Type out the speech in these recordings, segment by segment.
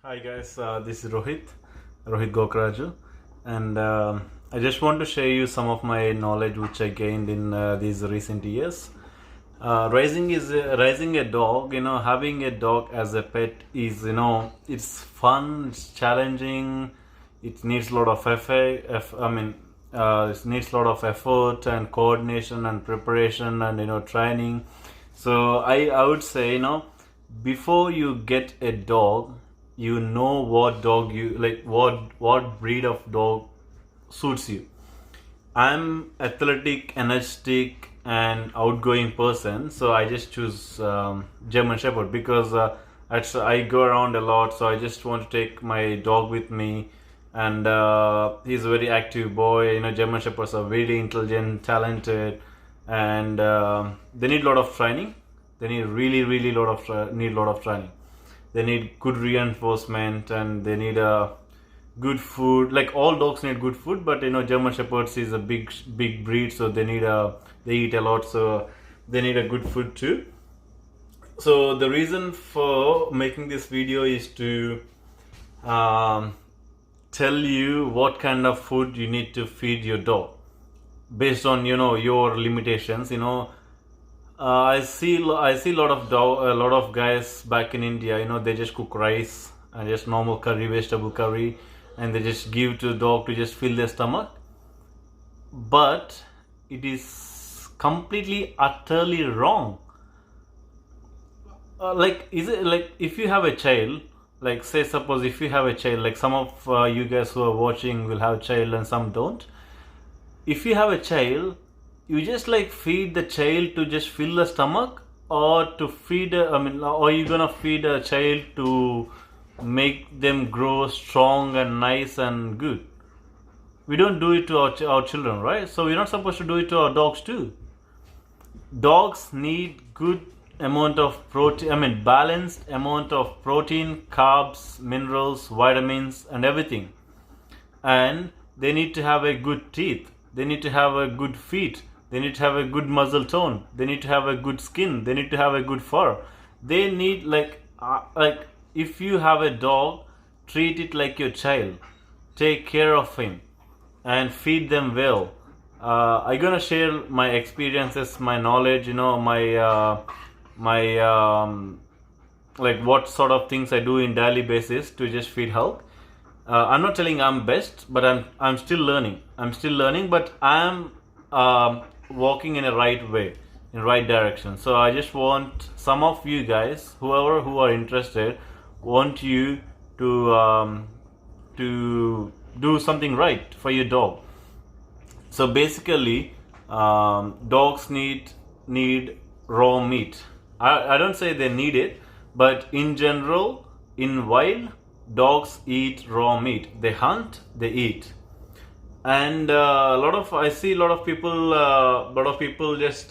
Hi guys, this is Rohit Gokraju, and I just want to share you some of my knowledge which I gained in these recent years. Raising a dog. Having a dog as a pet is it's fun, it's challenging, it needs a lot of it needs a lot of effort and coordination and preparation and training. So I would say before you get a dog, you know what dog you like, what breed of dog suits you. I'm athletic, energetic, and outgoing person, so I just choose German Shepherd because I go around a lot, so I just want to take my dog with me. And he's a very active boy. German Shepherds are very intelligent, talented, and they need a lot of training. They need really need a lot of training. They need good reinforcement, and they need a good food. Like all dogs need good food, but German Shepherds is a big breed, so they eat a lot, so they need a good food too. So the reason for making this video is to um, tell you what kind of food you need to feed your dog based on your limitations. I see a lot of guys back in India. They just cook rice and just normal curry, vegetable curry, and they just give to the dog to just fill their stomach. But it is completely utterly wrong. Is it like if you have a child? Like, say, suppose if you have a child, like some of you guys who are watching will have a child and some don't. If you have a child, you just like feed the child to just fill the stomach, or to feed or you gonna feed a child to make them grow strong and nice and good. We don't do it to our children, right? So we're not supposed to do it to our dogs too. Dogs need good amount of protein, balanced amount of protein, carbs, minerals, vitamins, and everything. And they need to have a good teeth, they need to have a good feet, they need to have a good muscle tone, they need to have a good skin, they need to have a good fur. They need like if you have a dog, treat it like your child, take care of him, and feed them well. I'm gonna share my experiences, my knowledge, my like what sort of things I do in daily basis to just feed health. I'm not telling I'm best, but I'm still learning. But I'm walking in a right way, in right direction. So I just want some of you guys, whoever who are interested, want you to do something right for your dog. So basically, dogs need raw meat. I don't say they need it, but in general, in wild, dogs eat raw meat. They hunt, they eat, and I see a lot of people just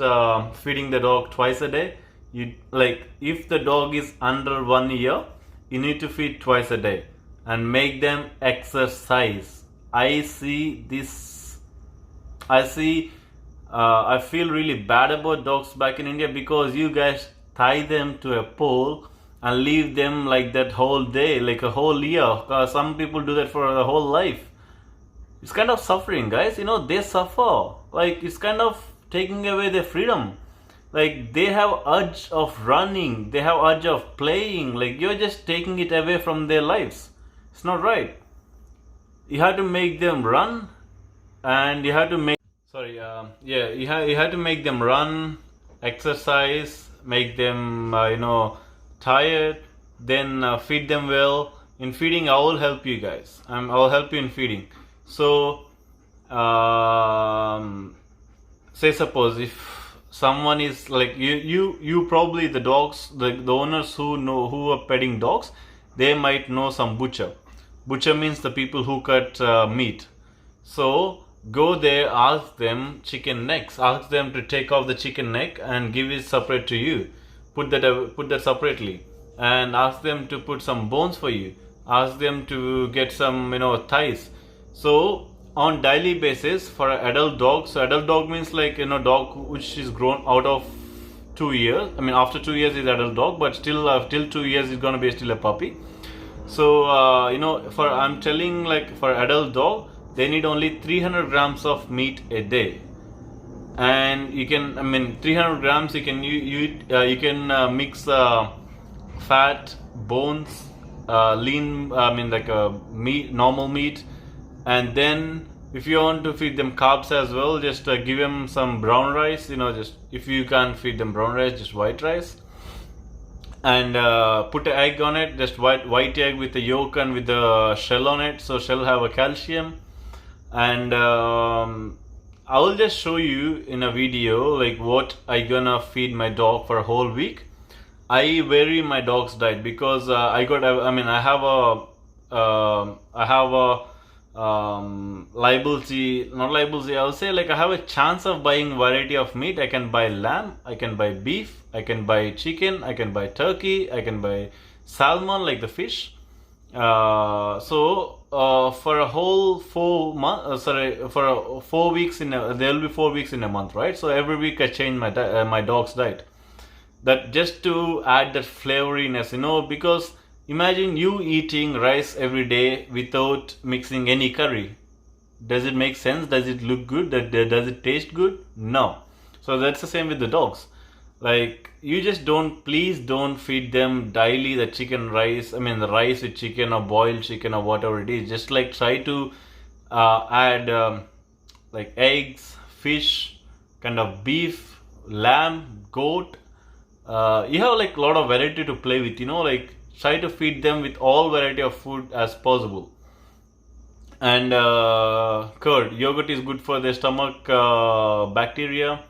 feeding the dog twice a day. You like if the dog is under 1 year, you need to feed twice a day and make them exercise. I see this. I feel really bad about dogs back in India because you guys tie them to a pole and leave them like that whole day, like a whole year. Some people do that for the whole life. It's kind of suffering, guys. They suffer. Like, it's kind of taking away their freedom. Like, they have urge of running, they have urge of playing. Like, you're just taking it away from their lives. It's not right. You have to make them run, and you have to make you have to make them run, exercise, make them tired, then feed them well. In feeding, I will help you guys. I'll help you in feeding. So say suppose if someone is like you probably the dogs, the owners who are petting dogs, they might know some butcher means the people who cut meat. So go there, ask them chicken necks, ask them to take off the chicken neck and give it separate to you. Put that separately, and ask them to put some bones for you. Ask them to get some thighs. So on daily basis for an adult dog. So adult dog means like dog which is grown out of 2 years. After 2 years is adult dog, but still till 2 years is gonna be still a puppy. So for I'm telling, like, for adult dog, they need only 300 grams of meat a day. And you can, I mean, 300 grams, you can you can mix fat, bones, lean, I mean, like meat, normal meat. And then if you want to feed them carbs as well, just give them some brown rice, just if you can't feed them brown rice, just white rice. And put an egg on it, just white egg with the yolk and with the shell on it, so shell have a calcium. And I will just show you in a video like what I gonna feed my dog for a whole week. I vary my dog's diet because I have a liability, not liability, I'll say, like, I have a chance of buying variety of meat. I can buy lamb, I can buy beef, I can buy chicken, I can buy turkey, I can buy salmon, like the fish. For a whole 4 months, for 4 weeks there will be 4 weeks in a month, right? So every week I change my dog's diet. That just to add that flavoriness, because imagine you eating rice every day without mixing any curry. Does it make sense? Does it look good? Does it taste good? No. So that's the same with the dogs. Like, you just please don't feed them daily the chicken rice, I mean the rice with chicken or boiled chicken or whatever it is. Just like try to add like eggs, fish, kind of beef, lamb, goat. You have like a lot of variety to play with, like try to feed them with all variety of food as possible. And curd, yogurt is good for their stomach bacteria.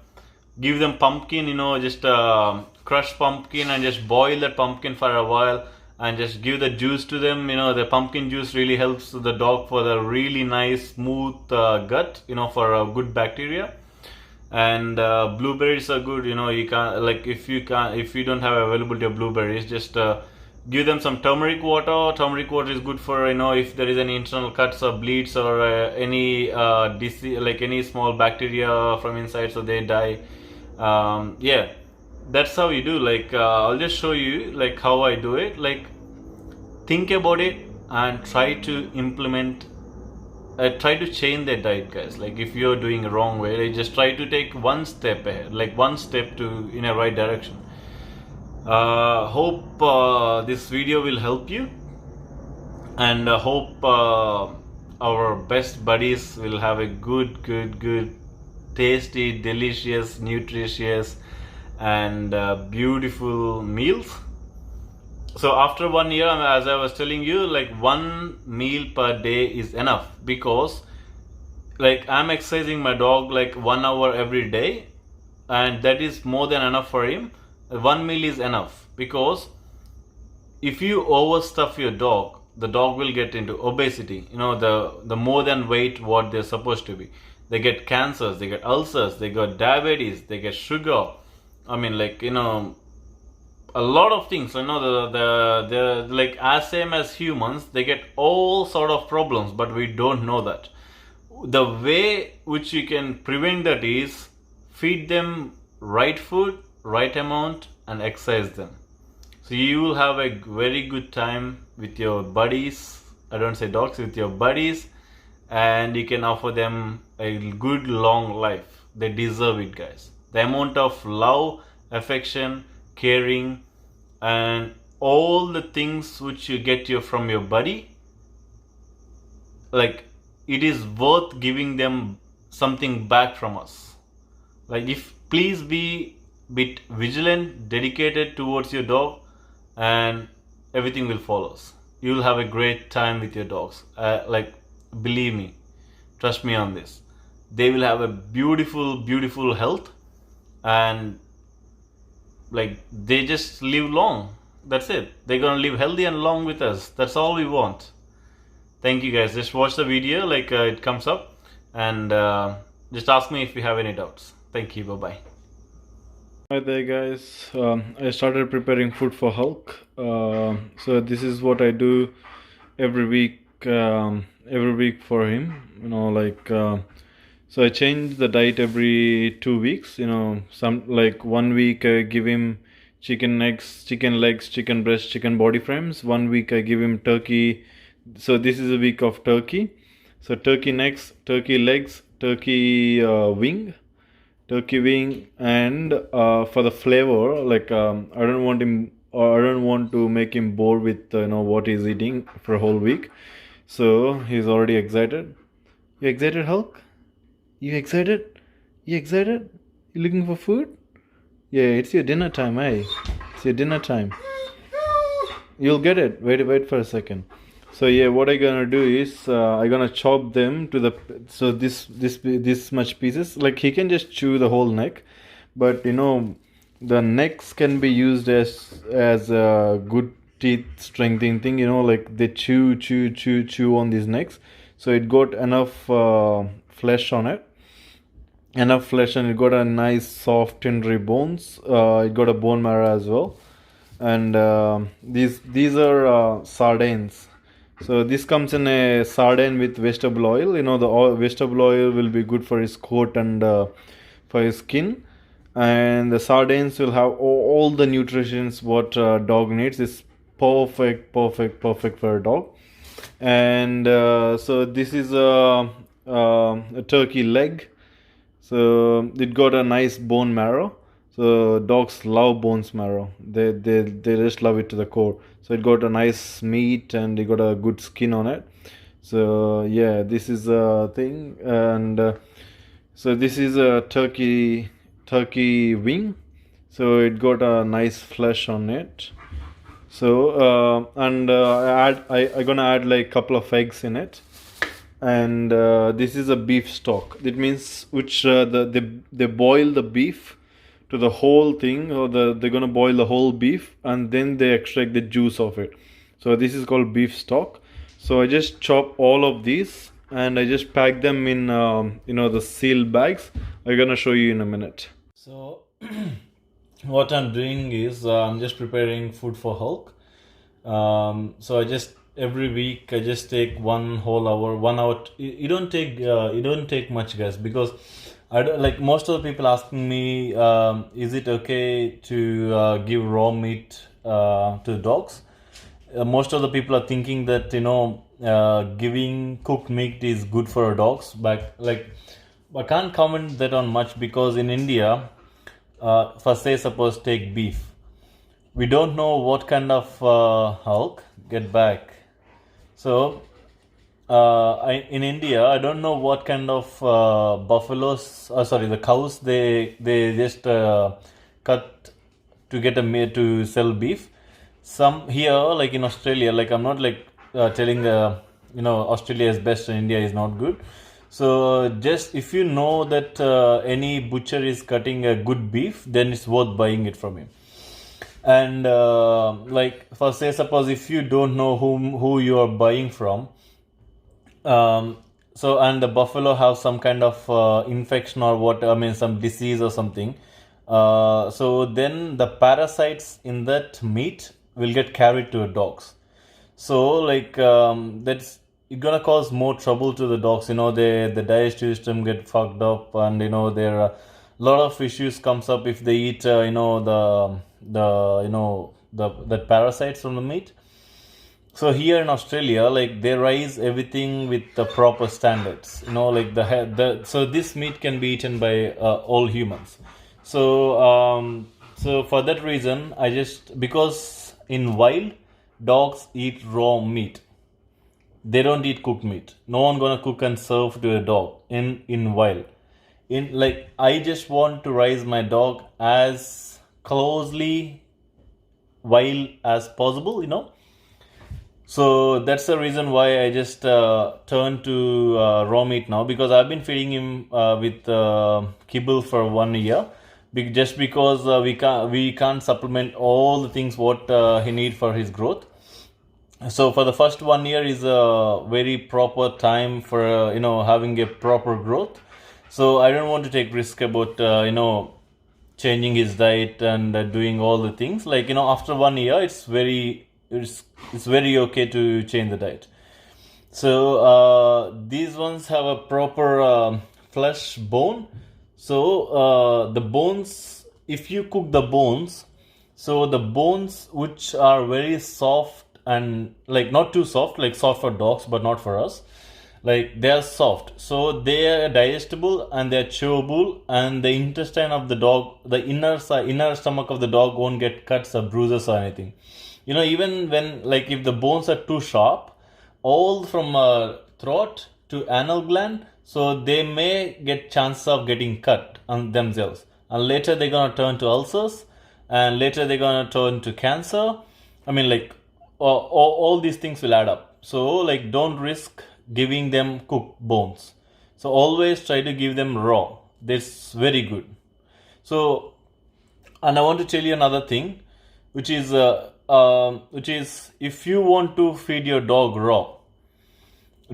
Give them pumpkin, just crush pumpkin and just boil that pumpkin for a while and just give the juice to them. The pumpkin juice really helps the dog for the really nice smooth gut, for a good bacteria. And blueberries are good. You can't, like, if you don't have availability of blueberries, just give them some turmeric water. Turmeric water is good for, if there is any internal cuts or bleeds or any disease, like any small bacteria from inside, so they die. Yeah, that's how you do. Like, I'll just show you like how I do it. Like, think about it and try to implement, try to change their diet, guys. Like, if you're doing a wrong way, like, just try to take one step ahead, like one step in a right direction. Hope this video will help you, and hope our best buddies will have a good, tasty, delicious, nutritious, and beautiful meals. So after 1 year, as I was telling you, like, one meal per day is enough, because like I'm exercising my dog like 1 hour every day, and that is more than enough for him. One meal is enough, because if you overstuff your dog, the dog will get into obesity. The more than weight what they're supposed to be. They get cancers, they get ulcers, they got diabetes, they get sugar. I mean, like, a lot of things. The like, as same as humans, they get all sort of problems, but we don't know that. The way which you can prevent that is feed them right food, right amount, and exercise them. So you will have a very good time with your buddies. I don't say dogs, with your buddies, and you can offer them a good long life. They deserve it, guys. The amount of love, affection, caring, and all the things which you get from your buddy, like, it is worth giving them something back from us. Like, please be bit vigilant, dedicated towards your dog, and everything will follow. You will have a great time with your dogs. Like, believe me, trust me on this. They will have a beautiful health, and like, they just live long. That's it. They're gonna live healthy and long with us. That's all we want. Thank you, guys. Just watch the video, like, it comes up, and just ask me if you have any doubts. Thank you. Bye-bye. Hi there, guys. I started preparing food for Hulk. So this is what I do every week for him. So I change the diet every 2 weeks. Some, like, 1 week I give him chicken eggs, chicken legs, chicken breast, chicken body frames. 1 week I give him turkey. So this is a week of turkey. So turkey necks, turkey legs, turkey wing, and for the flavor, like I don't want him, or I don't want to make him bored with what he's eating for a whole week. So he's already excited. You excited, Hulk? You excited? You excited? You looking for food? Yeah, it's your dinner time, eh? It's your dinner time. You'll get it. Wait for a second. So yeah, what I gonna do is I gonna chop them to the this much pieces. Like he can just chew the whole neck, but the necks can be used as a good teeth strengthening thing. Like they chew on these necks, so it got enough flesh on it. Enough flesh, and it got a nice soft tender bones. It got a bone marrow as well, and these are sardines. So this comes in a sardine with vegetable oil. The vegetable oil will be good for his coat and for his skin, and the sardines will have all the nutrients what dog needs. It's perfect for a dog. And so this is a turkey leg. So it got a nice bone marrow. So dogs love bones marrow. They just love it to the core. So it got a nice meat and it got a good skin on it. So yeah, this is a thing. And so this is a turkey wing. So it got a nice flesh on it. So I gonna add like couple of eggs in it. And this is a beef stock. That means which they boil the beef to the whole thing, or they're gonna boil the whole beef and then they extract the juice of it. So this is called beef stock. So I just chop all of these and I just pack them in the sealed bags. I'm gonna show you in a minute. So what I'm doing is I'm just preparing food for Hulk. So every week I just take 1 whole hour, 1 hour. You don't take much, guys, because I don't, like most of the people asking me, is it okay to give raw meat to dogs? Most of the people are thinking that giving cooked meat is good for dogs, but like I can't comment that on much, because in India, for say suppose take beef, we don't know what kind of Hulk get back. So in India, I don't know what kind of the cows they just cut to get to sell beef. Some here, like in Australia, like I'm not like telling Australia is best and India is not good. So just if you know that any butcher is cutting a good beef, then it's worth buying it from him. And like for say suppose if you don't know who you are buying from, so and the buffalo have some kind of infection or some disease or something, so then the parasites in that meat will get carried to dogs. So like that's it's gonna cause more trouble to the dogs. The digestive system get fucked up, and there are a lot of issues comes up if they eat the parasites from the meat. So here in Australia, like they raise everything with the proper standards. Like so this meat can be eaten by all humans. So for that reason, because in wild dogs eat raw meat. They don't eat cooked meat. No one gonna cook and serve to a dog in wild. I just want to raise my dog as closely wild as possible. So that's the reason why I just turned to raw meat now, because I've been feeding him with kibble for 1 year, just because we can't supplement all the things what he need for his growth. So for the first 1 year is a very proper time for having a proper growth. So I don't want to take risk about changing his diet and doing all the things. After 1 year, it's very okay to change the diet. So these ones have a proper flesh bone. So the bones, if you cook the bones, So the bones, which are very soft and like not too soft, like soft for dogs, but not for us. Like they are soft, so they are digestible and they are chewable. And the intestine of the dog, the inner stomach of the dog, won't get cuts or bruises or anything. Even when, like, if the bones are too sharp, all from throat to anal gland, so they may get chance of getting cut on themselves, and later they're gonna turn to ulcers, and later they're gonna turn to cancer. I mean, like, all these things will add up. So, like, don't risk giving them cooked bones. So always try to give them raw. That's very good. So, and I want to tell you another thing, which is if you want to feed your dog raw,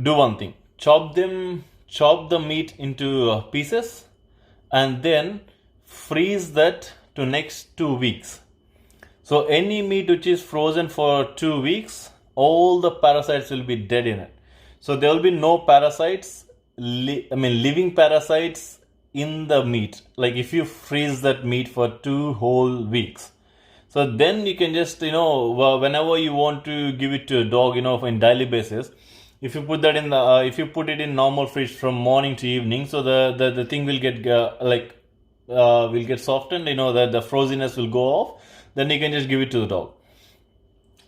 do one thing: chop the meat into pieces, and then freeze that to next 2 weeks. So any meat which is frozen for 2 weeks, all the parasites will be dead in it. So there will be no parasites, living parasites in the meat. Like if you freeze that meat for 2 whole weeks, so then you can just, whenever you want to give it to a dog, in daily basis, if you put that in the, if you put it in normal fridge from morning to evening, so the thing will get will get softened. The froziness will go off. Then you can just give it to the dog.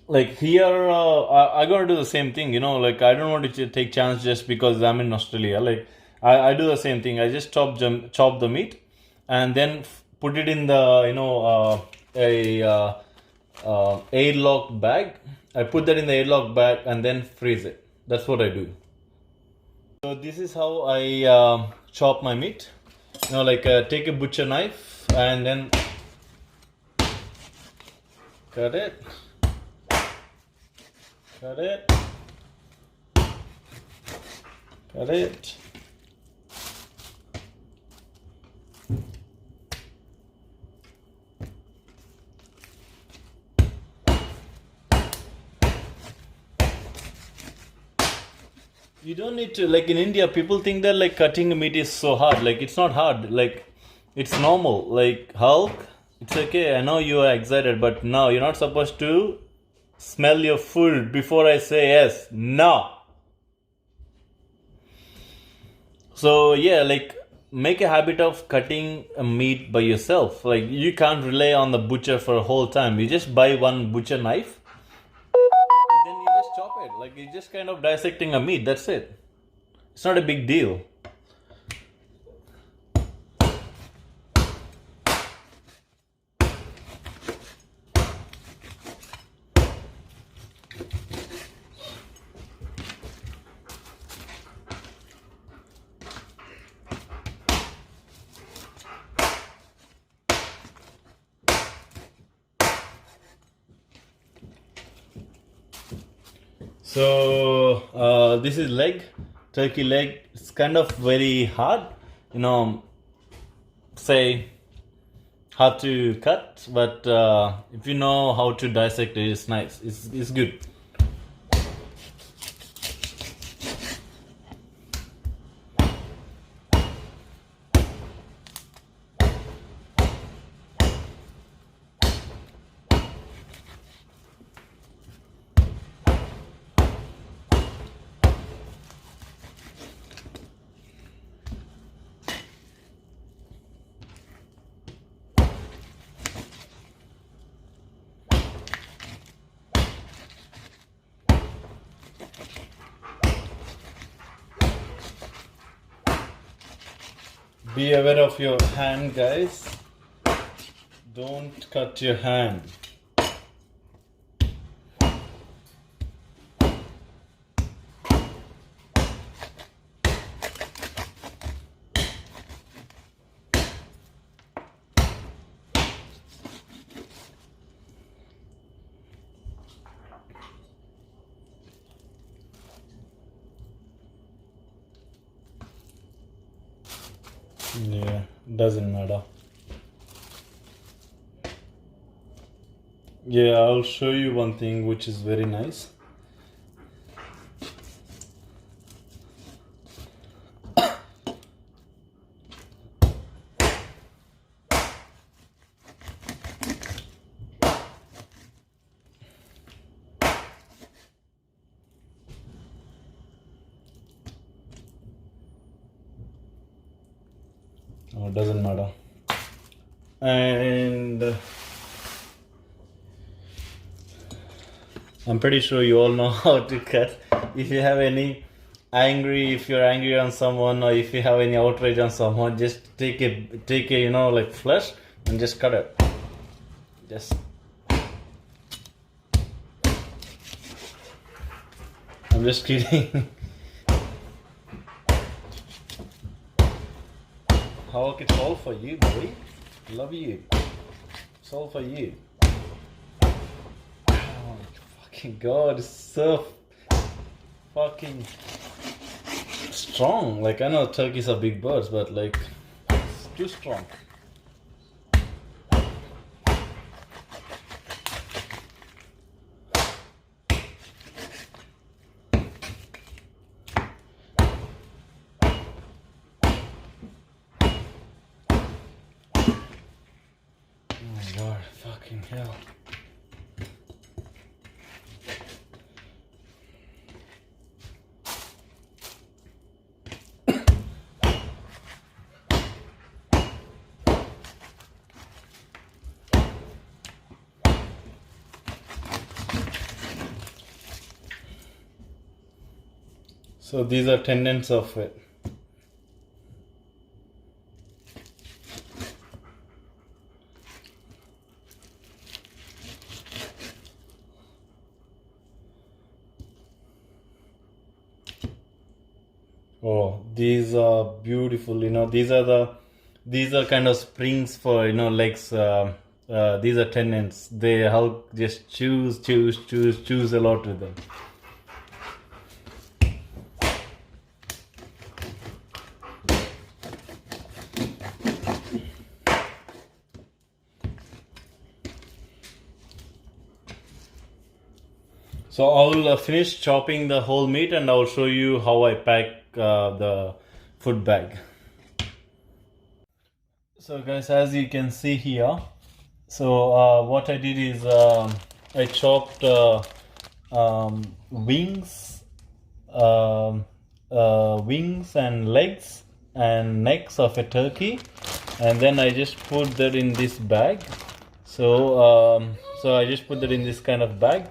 Like here, I gotta do the same thing. Like I don't want to take chance just because I'm in Australia. Like I do the same thing. I just chop the meat, and then put it in the a airlock bag. I put that in the airlock bag and then freeze it. That's what I do. So this is how I chop my meat. Take a butcher knife and then cut it, cut it, cut it. You don't need to, like in India, people think that like cutting meat is so hard. Like it's not hard. Like it's normal. Like Hulk, it's okay. I know you are excited, but no, you're not supposed to smell your food before I say yes. No. So yeah, like make a habit of cutting a meat by yourself. Like you can't rely on the butcher for a whole time. You just buy one butcher knife, then you just chop it. Like you're just kind of dissecting a meat. That's it. It's not a big deal. So this is leg, turkey leg. It's kind of very hard, say hard to cut, but if you know how to dissect it, it's nice. It's good. Be aware of your hand, guys. Don't cut your hand. Yeah, doesn't matter. Yeah, I'll show you one thing which is very nice. it doesn't matter. And I'm pretty sure you all know how to cut. If you have any if you're angry on someone, or if you have any outrage on someone, just take a like flesh and just cut it. Just. I'm just kidding. Hulk, it's all for you, boy. Love you. It's all for you. Oh fucking god, it's so fucking strong. Like, I know turkeys are big birds, but like, it's too strong. Lord, fucking hell. So these are tendons of it. Oh, these are beautiful. These are kind of springs for legs. These are tendons. They help just choose a lot with them. So I'll finish chopping the whole meat, and I'll show you how I pack the food bag. So guys, as you can see here, so what I did is I chopped wings and legs and necks of a turkey, and then I just put that in this bag. So I just put that in this kind of bag.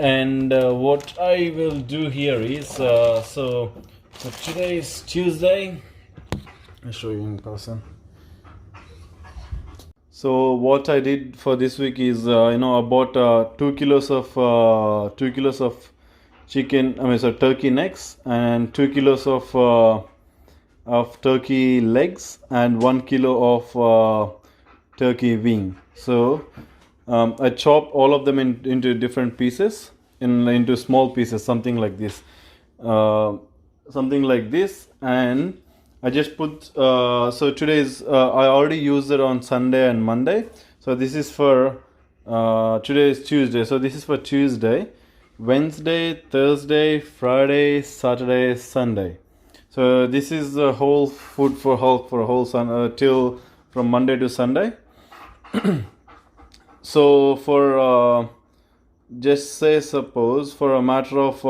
And what I will do here is so today is Tuesday. I'll show you in person. So what I did for this week is I bought 2 kilos of chicken. Turkey necks, and 2 kilos of turkey legs, and 1 kilo of turkey wing. So I chopped all of them into different pieces, into small pieces, something like this, and I just put. So today's I already used it on Sunday and Monday. So this is for today is Tuesday. So this is for Tuesday, Wednesday, Thursday, Friday, Saturday, Sunday. So this is the whole food for Hulk for a whole till from Monday to Sunday. So for just say suppose for a matter of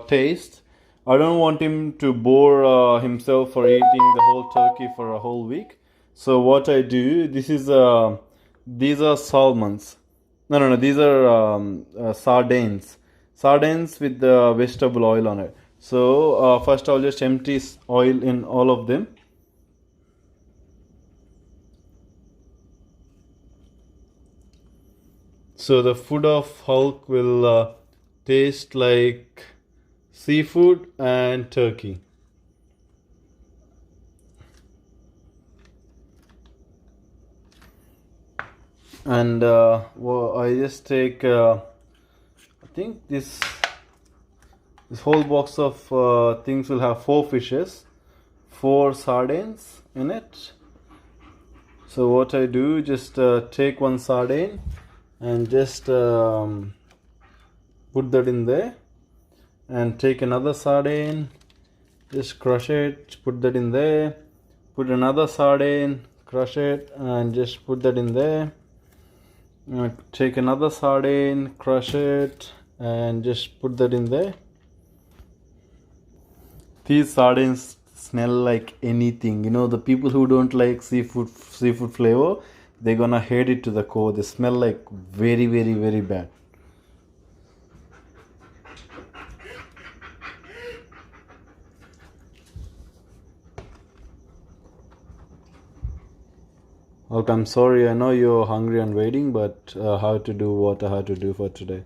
taste, I don't want him to bore himself for eating the whole turkey for a whole week. So what I do, these are salmons. No, these are sardines with the vegetable oil on it. So first I'll just empty oil in all of them. So the food of Hulk will taste like seafood and turkey. And I just take I think this whole box of things will have 4 fishes, 4 sardines in it. So what I do, just take one sardine and just put that in there, and take another sardine, just crush it, put that in there, put another sardine, crush it, and just put that in there. Take another sardine, crush it, and just put that in there. These sardines smell like anything. You know, the people who don't like seafood flavor, they're gonna hate it to the core. They smell like very, very, very bad. Look, I'm sorry. I know you're hungry and waiting, but how to do what I had to do for today.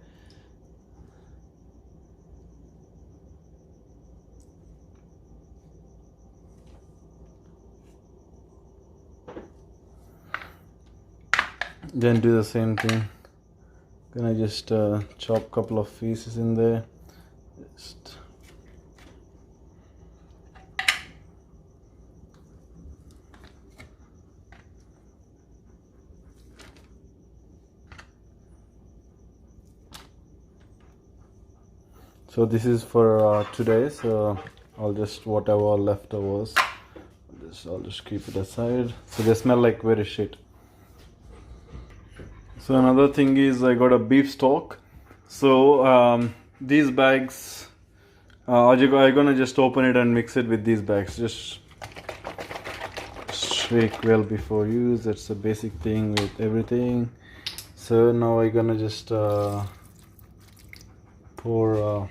Then do the same thing. Gonna just chop couple of pieces in there. Just so this is for today. So I'll just whatever leftovers. I'll just keep it aside. So they smell like very shit. So another thing is I got a beef stock. So these bags, I'm gonna just open it and mix it with these bags. Just shake well before use. That's a basic thing with everything. So now I'm gonna just pour.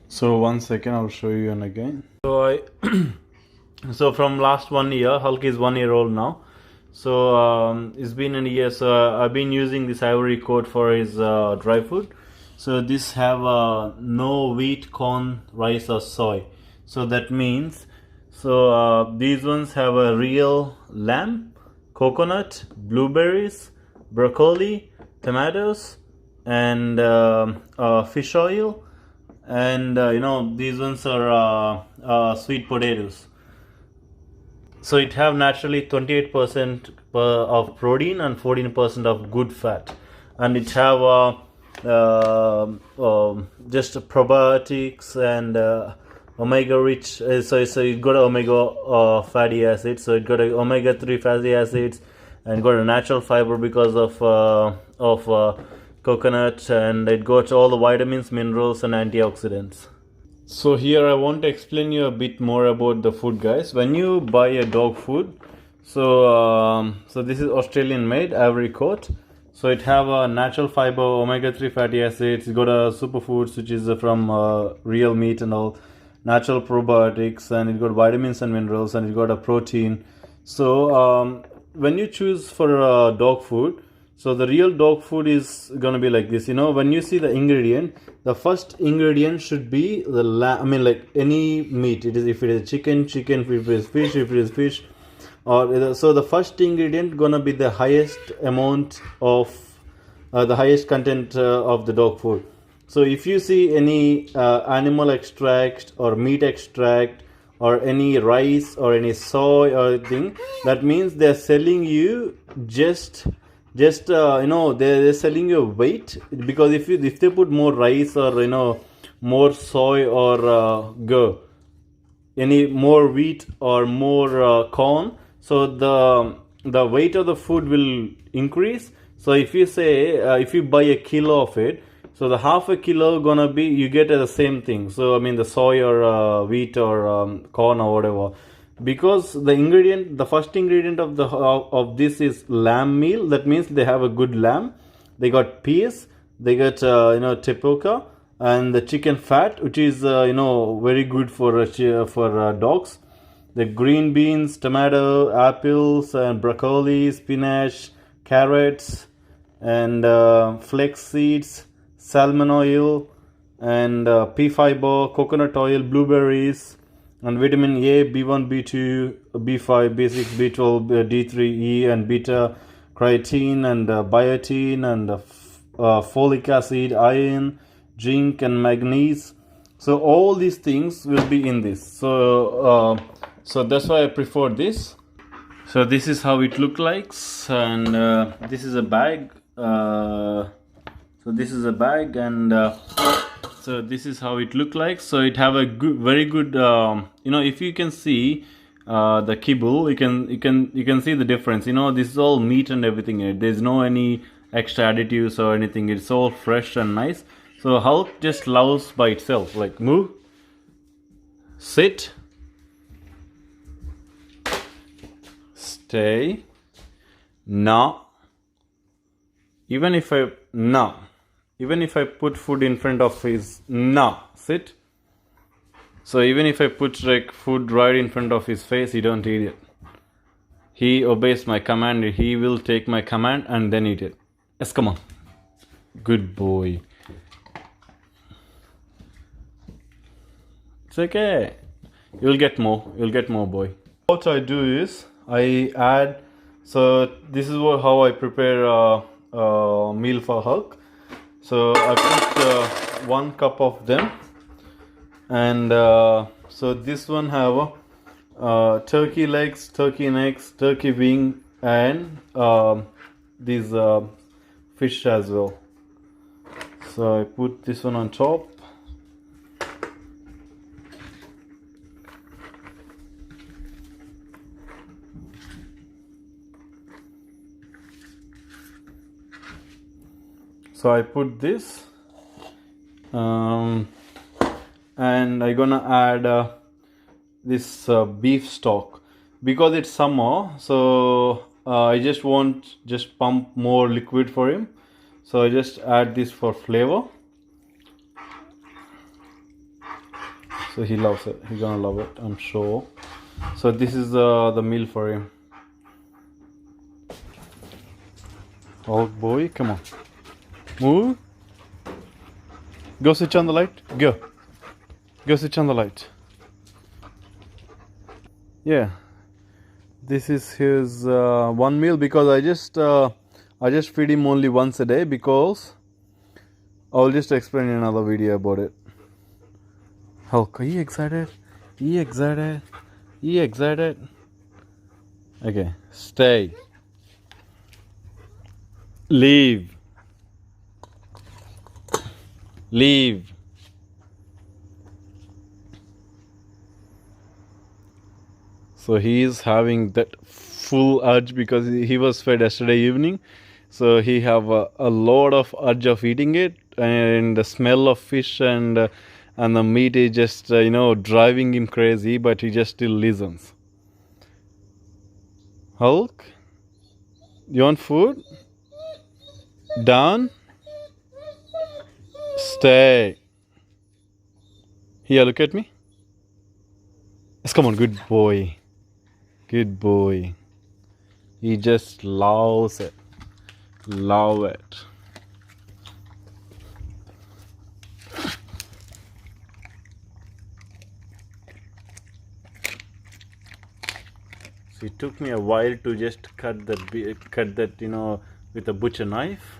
So 1 second, I'll show you and again. So so from last 1 year, Hulk is 1 year old now. So it's been a year. So I've been using this ivory coat for his dry food. So this have no wheat, corn, rice or soy. So that means these ones have a real lamb, coconut, blueberries, broccoli, tomatoes, and fish oil. And these ones are sweet potatoes. So it have naturally 28% of protein and 14% of good fat, and it have just probiotics and omega rich. So it got omega fatty acids. So it got omega 3 fatty acids, and got a natural fiber because of coconut, and it got all the vitamins, minerals and antioxidants. So here I want to explain you a bit more about the food, guys. When you buy a dog food, so this is Australian made ivory coat. So it have a natural fiber, omega 3 fatty acids. It got a superfoods which is from real meat and all, natural probiotics, and it got vitamins and minerals, and it got a protein. So when you choose for dog food, so the real dog food is gonna be like this. When you see the ingredient, the first ingredient should be the lamb. I mean, like any meat. It is, if it is chicken, if it is fish, or so the first ingredient gonna be the highest amount of the highest content of the dog food. So if you see any animal extract or meat extract or any rice or any soy or thing, that means they're selling you just they're selling you weight, because if they put more rice or more soy or any more wheat or more corn, so the weight of the food will increase. So if you say if you buy a kilo of it, so the half a kilo gonna be, you get the same thing. So I mean the soy or wheat or corn or whatever, because the first ingredient of this is lamb meal. That means they have a good lamb. They got peas, they got tapioca, and the chicken fat, which is very good for dogs. The green beans, tomato, apples, and broccoli, spinach, carrots, and flax seeds, salmon oil, and pea fiber, coconut oil, blueberries, and vitamin A, B1, B2, B5, B6, B12, D3, E, and beta carotene, and biotin, and folic acid, iron, zinc, and magnesium. So all these things will be in this. So that's why I prefer this. So this is how it looks like, and this is a bag. So this is a bag, and so this is how it look like. So it have a good, very good. If you can see the kibble, you can see the difference. This is all meat and everything in it. There's no any extra additives or anything. It's all fresh and nice. So Hulk just loves by itself. Like move, sit, stay, now. Even if I put food in front of his, now sit. So even if I put like food right in front of his face, he don't eat it. He obeys my command. He will take my command and then eat it. Yes, come on. Good boy. It's okay. You'll get more, boy. What I do is I add. So this is how I prepare a meal for Hulk. So I put 1 cup of them, and so this one have turkey legs, turkey necks, turkey wing, and these fish as well. So I put this one on top. So I put this, and I'm gonna add this beef stock because it's summer. So I just want pump more liquid for him. So I just add this for flavor. So he loves it. He's gonna love it, I'm sure. So this is the meal for him. Oh boy, come on. Move. Go switch on the light. Go switch on the light. Yeah, this is his one meal, because I just feed him only once a day, because I'll just explain in another video about it. Hulk, are you excited? Okay, stay. Leave. So he is having that full urge because he was fed yesterday evening. So he have a lot of urge of eating it, and the smell of fish and the meat is just driving him crazy, but he just still listens. Hulk, you want food? Down. Stay. Here, look at me. Yes, come on, good boy. He just loves it. Love it. So it took me a while to just cut that with a butcher knife,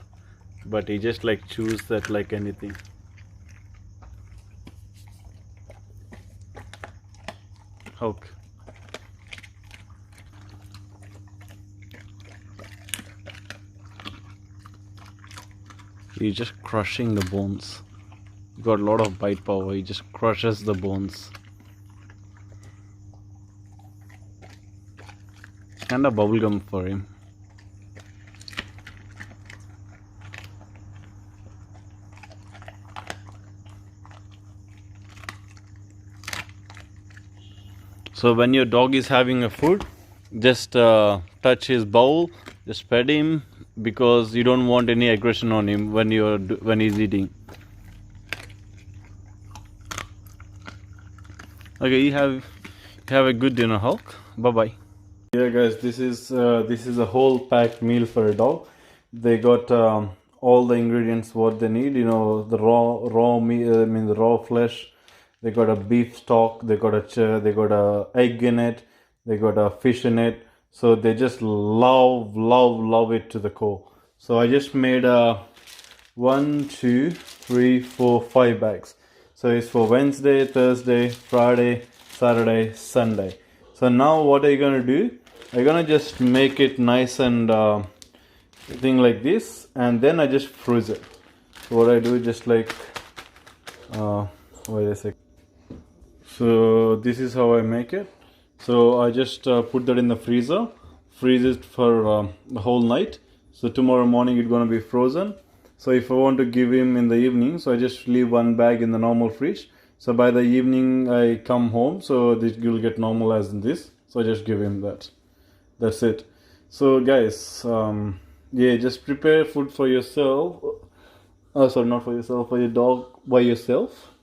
but he just chews that like anything. Hulk. He's just crushing the bones. He got a lot of bite power. He just crushes the bones. Kind of bubble gum for him. So when your dog is having a food, just touch his bowl, just pet him, because you don't want any aggression on him when he's eating. Okay, you have a good dinner, Hulk. Bye bye. Yeah, guys, this is a whole packed meal for a dog. They got all the ingredients what they need. You know, the raw meat. I mean, the raw flesh. They got a beef stock. They got a egg in it. They got a fish in it. So they just love it to the core. So I just made a 1, 2, 3, 4, 5 bags. So it's for Wednesday, Thursday, Friday, Saturday, Sunday. So now what are you gonna do? I'm gonna just make it nice and thing like this, and then I just freeze it. So what I do is just like wait a sec. So this is how I make it. So I just put that in the freezer, freeze it for the whole night. So tomorrow morning it's gonna be frozen. So if I want to give him in the evening, so I just leave one bag in the normal fridge. So by the evening I come home, so this will get normal as in this. So I just give him that. That's it. So guys, yeah, just prepare food for yourself. Oh, sorry, not for yourself, for your dog by yourself.